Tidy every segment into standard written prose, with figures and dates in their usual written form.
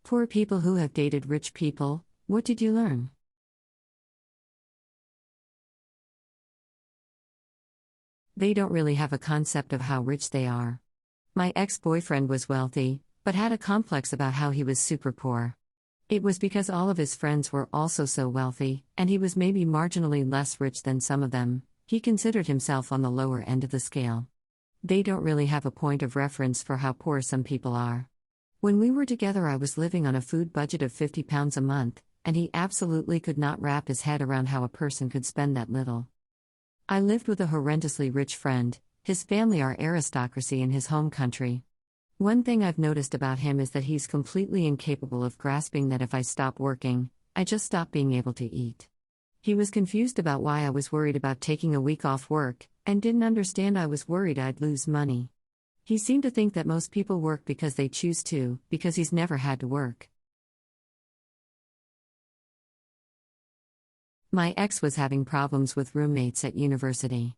Poor people who have dated rich people, what did you learn? They don't really have a concept of how rich they are. My ex-boyfriend was wealthy, but had a complex about how he was super poor. It was because all of his friends were also so wealthy, and he was maybe marginally less rich than some of them. He considered himself on the lower end of the scale. They don't really have a point of reference for how poor some people are. When we were together, I was living on a food budget of £50 a month, and he absolutely could not wrap his head around how a person could spend that little. I lived with a horrendously rich friend. His family are aristocracy in his home country. One thing I've noticed about him is that he's completely incapable of grasping that if I stop working, I just stop being able to eat. He was confused about why I was worried about taking a week off work, and didn't understand I was worried I'd lose money. He seemed to think that most people work because they choose to, because he's never had to work. My ex was having problems with roommates at university.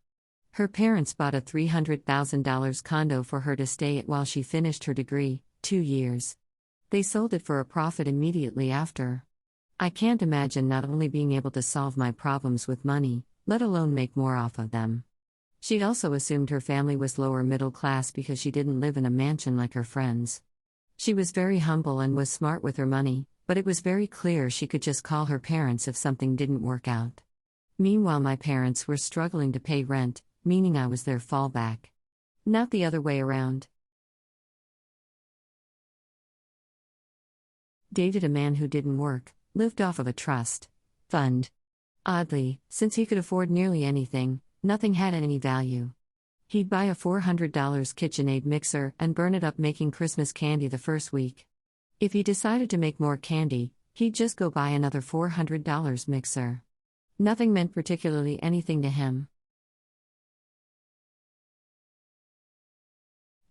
Her parents bought a $300,000 condo for her to stay at while she finished her degree, 2 years. They sold it for a profit immediately after. I can't imagine not only being able to solve my problems with money, let alone make more off of them. She'd also assumed her family was lower middle class because she didn't live in a mansion like her friends. She was very humble and was smart with her money, but it was very clear she could just call her parents if something didn't work out. Meanwhile, my parents were struggling to pay rent, meaning I was their fallback. Not the other way around. Dated a man who didn't work, lived off of a trust fund. Oddly, since he could afford nearly anything, nothing had any value. He'd buy a $400 KitchenAid mixer and burn it up making Christmas candy the first week. If he decided to make more candy, he'd just go buy another $400 mixer. Nothing meant particularly anything to him.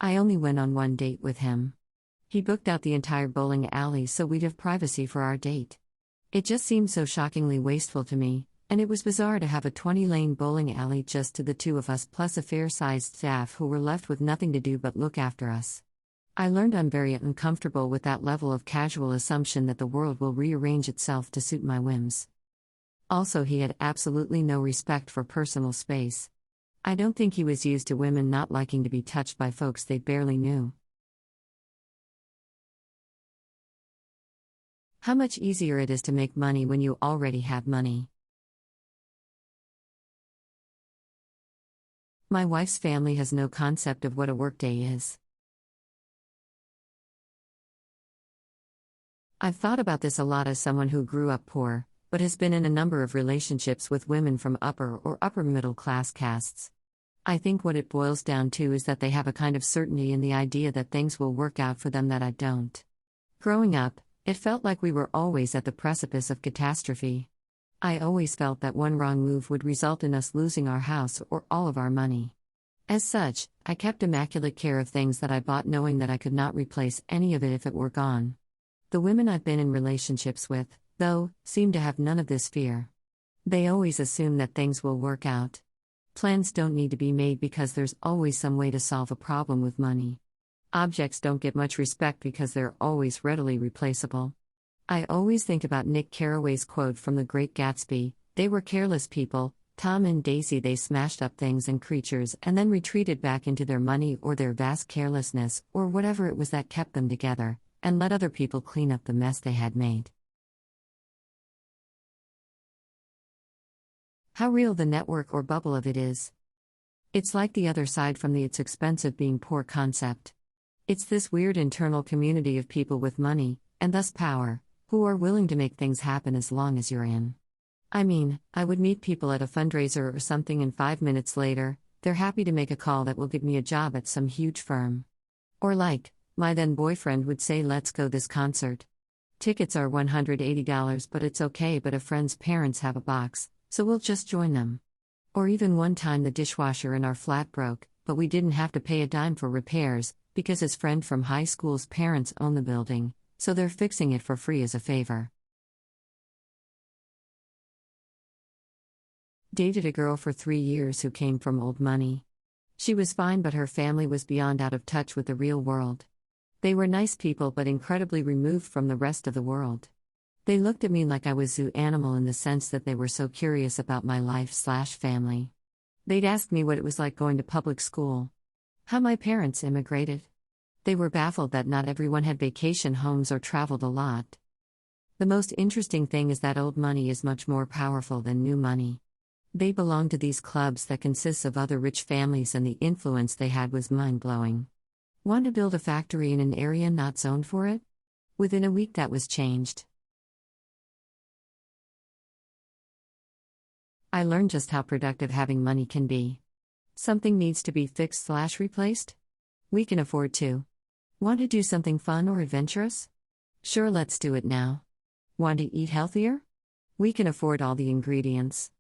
I only went on one date with him. He booked out the entire bowling alley so we'd have privacy for our date. It just seemed so shockingly wasteful to me, and it was bizarre to have a 20-lane bowling alley just to the two of us plus a fair-sized staff who were left with nothing to do but look after us. I learned I'm very uncomfortable with that level of casual assumption that the world will rearrange itself to suit my whims. Also, he had absolutely no respect for personal space. I don't think he was used to women not liking to be touched by folks they barely knew. How much easier it is to make money when you already have money. My wife's family has no concept of what a workday is. I've thought about this a lot as someone who grew up poor, but has been in a number of relationships with women from upper or upper middle class castes. I think what it boils down to is that they have a kind of certainty in the idea that things will work out for them that I don't. Growing up, it felt like we were always at the precipice of catastrophe. I always felt that one wrong move would result in us losing our house or all of our money. As such, I kept immaculate care of things that I bought knowing that I could not replace any of it if it were gone. The women I've been in relationships with, though, seem to have none of this fear. They always assume that things will work out. Plans don't need to be made because there's always some way to solve a problem with money. Objects don't get much respect because they're always readily replaceable. I always think about Nick Carraway's quote from The Great Gatsby, "They were careless people, Tom and Daisy. They smashed up things and creatures and then retreated back into their money or their vast carelessness or whatever it was that kept them together, and let other people clean up the mess they had made." How real the network or bubble of it is. It's like the other side from the "it's expensive being poor" concept. It's this weird internal community of people with money, and thus power, who are willing to make things happen as long as you're in. I mean, I would meet people at a fundraiser or something and 5 minutes later, they're happy to make a call that will give me a job at some huge firm. Or like, my then boyfriend would say, "Let's go this concert. Tickets are $180 but it's okay, but a friend's parents have a box, so we'll just join them." Or even one time the dishwasher in our flat broke, but we didn't have to pay a dime for repairs, because his friend from high school's parents own the building, so they're fixing it for free as a favor. Dated a girl for 3 years who came from old money. She was fine, but her family was beyond out of touch with the real world. They were nice people but incredibly removed from the rest of the world. They looked at me like I was zoo animal in the sense that they were so curious about my life/family. They'd ask me what it was like going to public school, how my parents immigrated. They were baffled that not everyone had vacation homes or traveled a lot. The most interesting thing is that old money is much more powerful than new money. They belonged to these clubs that consists of other rich families, and the influence they had was mind-blowing. Want to build a factory in an area not zoned for it? Within a week that was changed. I learned just how productive having money can be. Something needs to be fixed/replaced? We can afford to. Want to do something fun or adventurous? Sure, let's do it now. Want to eat healthier? We can afford all the ingredients.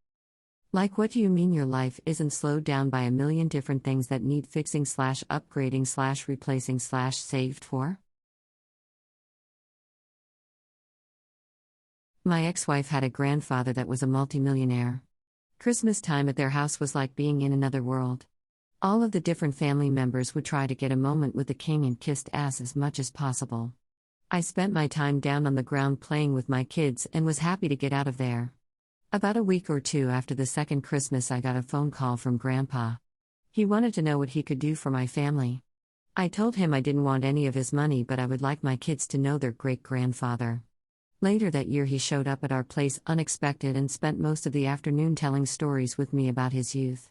Like, what do you mean your life isn't slowed down by a million different things that need fixing/upgrading/replacing/saved for? My ex-wife had a grandfather that was a multimillionaire. Christmas time at their house was like being in another world. All of the different family members would try to get a moment with the king and kissed ass as much as possible. I spent my time down on the ground playing with my kids and was happy to get out of there. About a week or two after the second Christmas, I got a phone call from Grandpa. He wanted to know what he could do for my family. I told him I didn't want any of his money, but I would like my kids to know their great-grandfather. Later that year, he showed up at our place unexpected and spent most of the afternoon telling stories with me about his youth.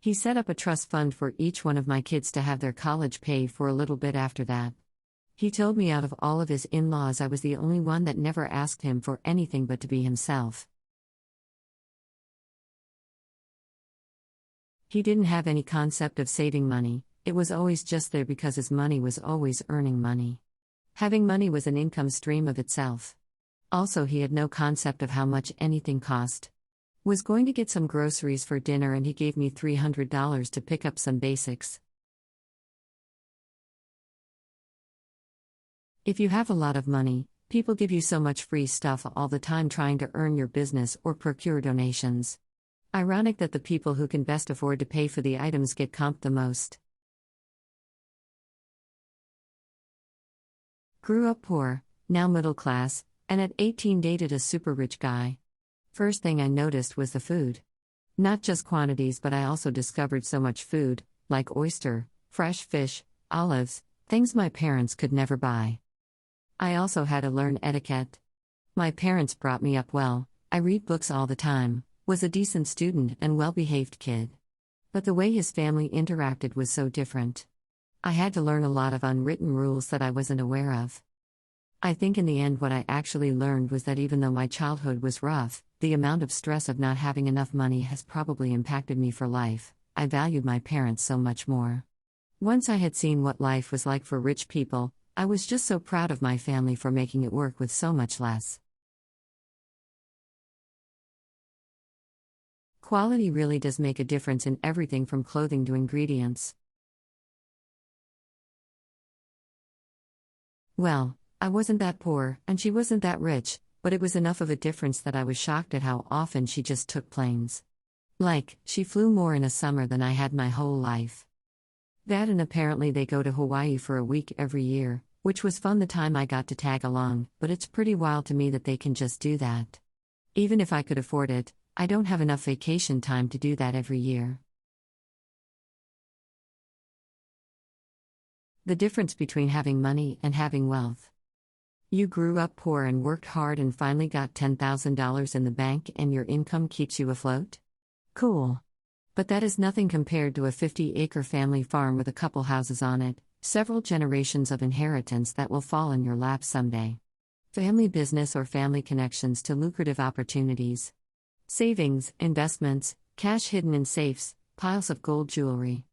He set up a trust fund for each one of my kids to have their college paid for a little bit after that. He told me out of all of his in-laws, I was the only one that never asked him for anything but to be himself. He didn't have any concept of saving money, it was always just there because his money was always earning money. Having money was an income stream of itself. Also, he had no concept of how much anything cost. Was going to get some groceries for dinner and he gave me $300 to pick up some basics. If you have a lot of money, people give you so much free stuff all the time trying to earn your business or procure donations. Ironic that the people who can best afford to pay for the items get comped the most. Grew up poor, now middle class, and at 18 dated a super rich guy. First thing I noticed was the food. Not just quantities, but I also discovered so much food, like oyster, fresh fish, olives, things my parents could never buy. I also had to learn etiquette. My parents brought me up well, I read books all the time, was a decent student and well-behaved kid. But the way his family interacted was so different. I had to learn a lot of unwritten rules that I wasn't aware of. I think in the end what I actually learned was that even though my childhood was rough, the amount of stress of not having enough money has probably impacted me for life. I valued my parents so much more. Once I had seen what life was like for rich people, I was just so proud of my family for making it work with so much less. Quality really does make a difference in everything from clothing to ingredients. Well, I wasn't that poor, and she wasn't that rich, but it was enough of a difference that I was shocked at how often she just took planes. Like, she flew more in a summer than I had my whole life. That, and apparently they go to Hawaii for a week every year, which was fun the time I got to tag along, but it's pretty wild to me that they can just do that. Even if I could afford it, I don't have enough vacation time to do that every year. The difference between having money and having wealth. You grew up poor and worked hard and finally got $10,000 in the bank and your income keeps you afloat? Cool. But that is nothing compared to a 50-acre family farm with a couple houses on it, several generations of inheritance that will fall in your lap someday. Family business or family connections to lucrative opportunities. Savings, investments, cash hidden in safes, piles of gold jewelry.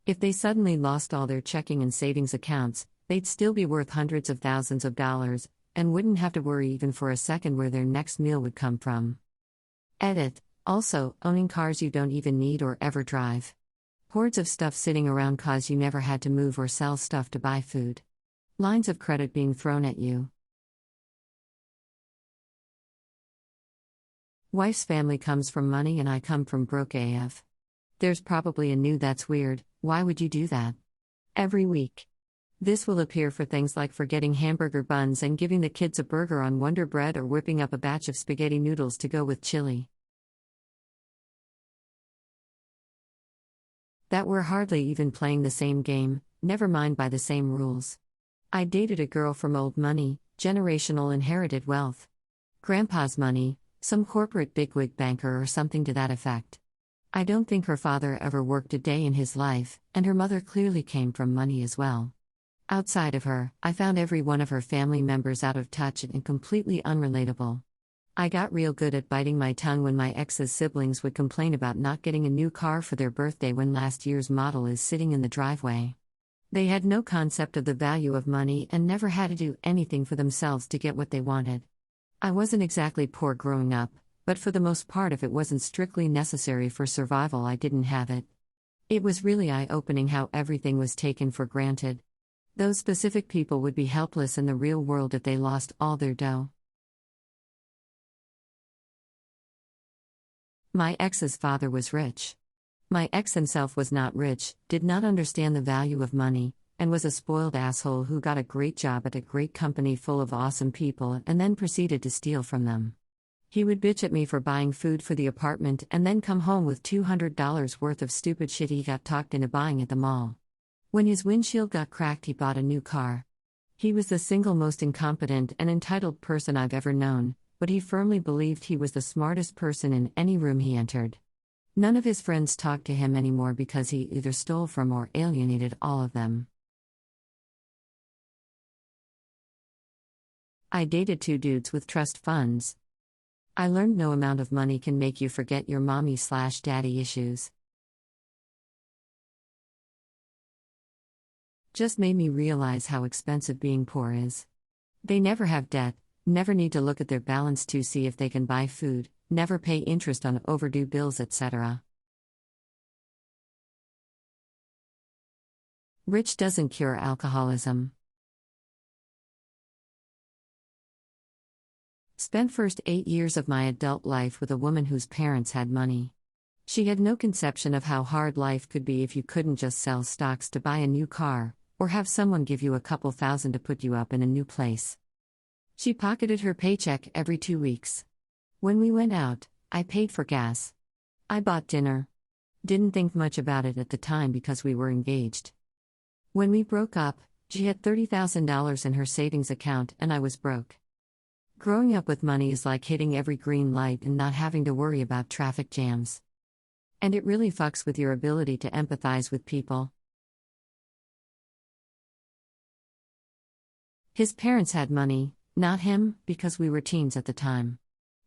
If they suddenly lost all their checking and savings accounts, they'd still be worth hundreds of thousands of dollars, and wouldn't have to worry even for a second where their next meal would come from. Edit. Also, owning cars you don't even need or ever drive. Hordes of stuff sitting around cause you never had to move or sell stuff to buy food. Lines of credit being thrown at you. Wife's family comes from money and I come from broke AF. There's probably a new "that's weird, why would you do that?" every week. This will appear for things like forgetting hamburger buns and giving the kids a burger on Wonder Bread or whipping up a batch of spaghetti noodles to go with chili. That we're hardly even playing the same game, never mind by the same rules. I dated a girl from old money, generational inherited wealth. Grandpa's money, some corporate bigwig banker or something to that effect. I don't think her father ever worked a day in his life, and her mother clearly came from money as well. Outside of her, I found every one of her family members out of touch and completely unrelatable. I got real good at biting my tongue when my ex's siblings would complain about not getting a new car for their birthday when last year's model is sitting in the driveway. They had no concept of the value of money and never had to do anything for themselves to get what they wanted. I wasn't exactly poor growing up, but for the most part, if it wasn't strictly necessary for survival, I didn't have it. It was really eye-opening how everything was taken for granted. Those specific people would be helpless in the real world if they lost all their dough. My ex's father was rich. My ex himself was not rich, did not understand the value of money, and was a spoiled asshole who got a great job at a great company full of awesome people and then proceeded to steal from them. He would bitch at me for buying food for the apartment and then come home with $200 worth of stupid shit he got talked into buying at the mall. When his windshield got cracked, he bought a new car. He was the single most incompetent and entitled person I've ever known, but he firmly believed he was the smartest person in any room he entered. None of his friends talked to him anymore because he either stole from or alienated all of them. I dated 2 dudes with trust funds. I learned no amount of money can make you forget your mommy/daddy issues. Just made me realize how expensive being poor is. They never have debt, never need to look at their balance to see if they can buy food, never pay interest on overdue bills, etc. Rich doesn't cure alcoholism. Spent first 8 years of my adult life with a woman whose parents had money. She had no conception of how hard life could be if you couldn't just sell stocks to buy a new car, or have someone give you a couple thousand to put you up in a new place. She pocketed her paycheck every 2 weeks. When we went out, I paid for gas. I bought dinner. Didn't think much about it at the time because we were engaged. When we broke up, she had $30,000 in her savings account and I was broke. Growing up with money is like hitting every green light and not having to worry about traffic jams. And it really fucks with your ability to empathize with people. His parents had money, not him, because we were teens at the time.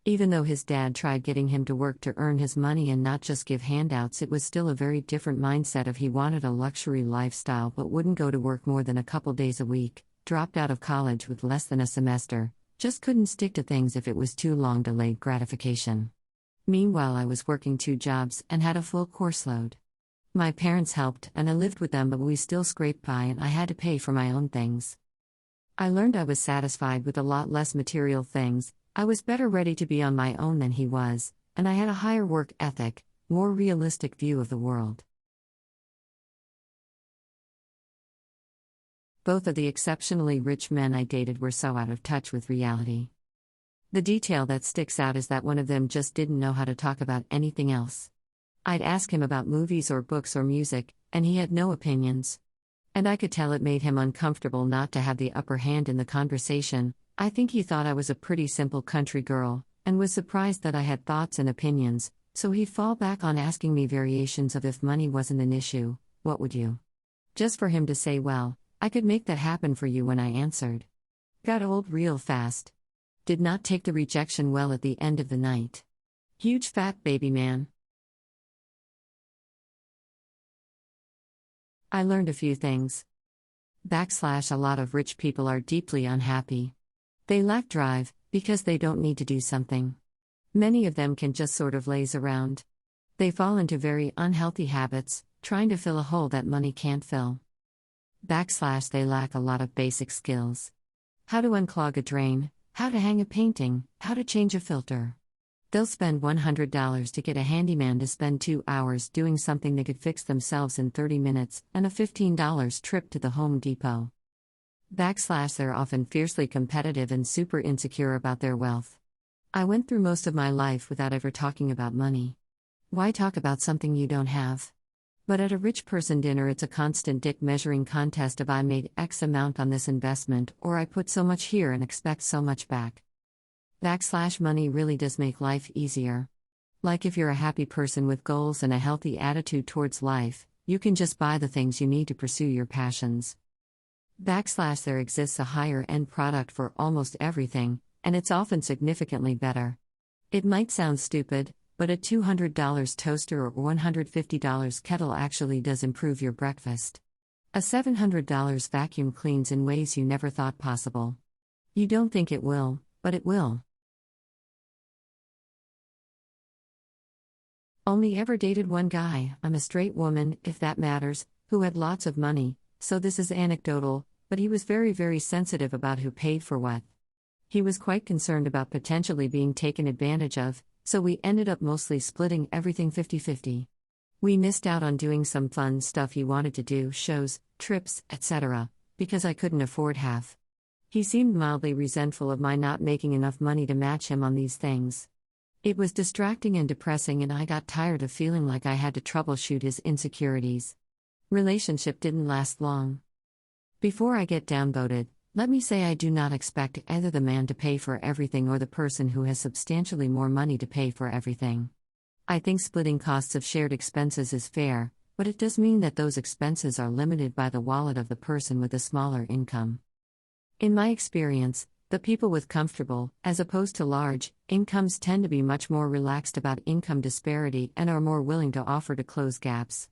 Even though his dad tried getting him to work to earn his money and not just give handouts, it was still a very different mindset if he wanted a luxury lifestyle but wouldn't go to work more than a couple days a week, dropped out of college with less than a semester, just couldn't stick to things if it was too long delayed gratification. Meanwhile, I was working 2 jobs and had a full course load. My parents helped and I lived with them, but we still scraped by and I had to pay for my own things. I learned I was satisfied with a lot less material things, I was better ready to be on my own than he was, and I had a higher work ethic, more realistic view of the world. Both of the exceptionally rich men I dated were so out of touch with reality. The detail that sticks out is that one of them just didn't know how to talk about anything else. I'd ask him about movies or books or music, and he had no opinions. And I could tell it made him uncomfortable not to have the upper hand in the conversation. I think he thought I was a pretty simple country girl, and was surprised that I had thoughts and opinions, so he'd fall back on asking me variations of if money wasn't an issue, what would you? Just for him to say, well, I could make that happen for you when I answered. Got old real fast. Did not take the rejection well at the end of the night. Huge fat baby man. I learned a few things. A lot of rich people are deeply unhappy. They lack drive, because they don't need to do something. Many of them can just sort of laze around. They fall into very unhealthy habits, trying to fill a hole that money can't fill. They lack a lot of basic skills. How to unclog a drain, how to hang a painting, how to change a filter. They'll spend $100 to get a handyman to spend 2 hours doing something they could fix themselves in 30 minutes, and a $15 trip to the Home Depot. They're often fiercely competitive and super insecure about their wealth. I went through most of my life without ever talking about money. Why talk about something you don't have? But at a rich person dinner, it's a constant dick measuring contest of I made X amount on this investment, or I put so much here and expect so much back. Money really does make life easier. Like if you're a happy person with goals and a healthy attitude towards life, you can just buy the things you need to pursue your passions. There exists a higher end product for almost everything, and it's often significantly better. It might sound stupid, but a $200 toaster or $150 kettle actually does improve your breakfast. A $700 vacuum cleans in ways you never thought possible. You don't think it will, but it will. Only ever dated one guy, I'm a straight woman, if that matters, who had lots of money, so this is anecdotal, but he was very sensitive about who paid for what. He was quite concerned about potentially being taken advantage of, so we ended up mostly splitting everything 50-50. We missed out on doing some fun stuff he wanted to do, shows, trips, etc., because I couldn't afford half. He seemed mildly resentful of my not making enough money to match him on these things. It was distracting and depressing, and I got tired of feeling like I had to troubleshoot his insecurities. Relationship didn't last long. Before I get downvoted, let me say I do not expect either the man to pay for everything or the person who has substantially more money to pay for everything. I think splitting costs of shared expenses is fair, but it does mean that those expenses are limited by the wallet of the person with a smaller income. In my experience, the people with comfortable, as opposed to large, incomes tend to be much more relaxed about income disparity and are more willing to offer to close gaps.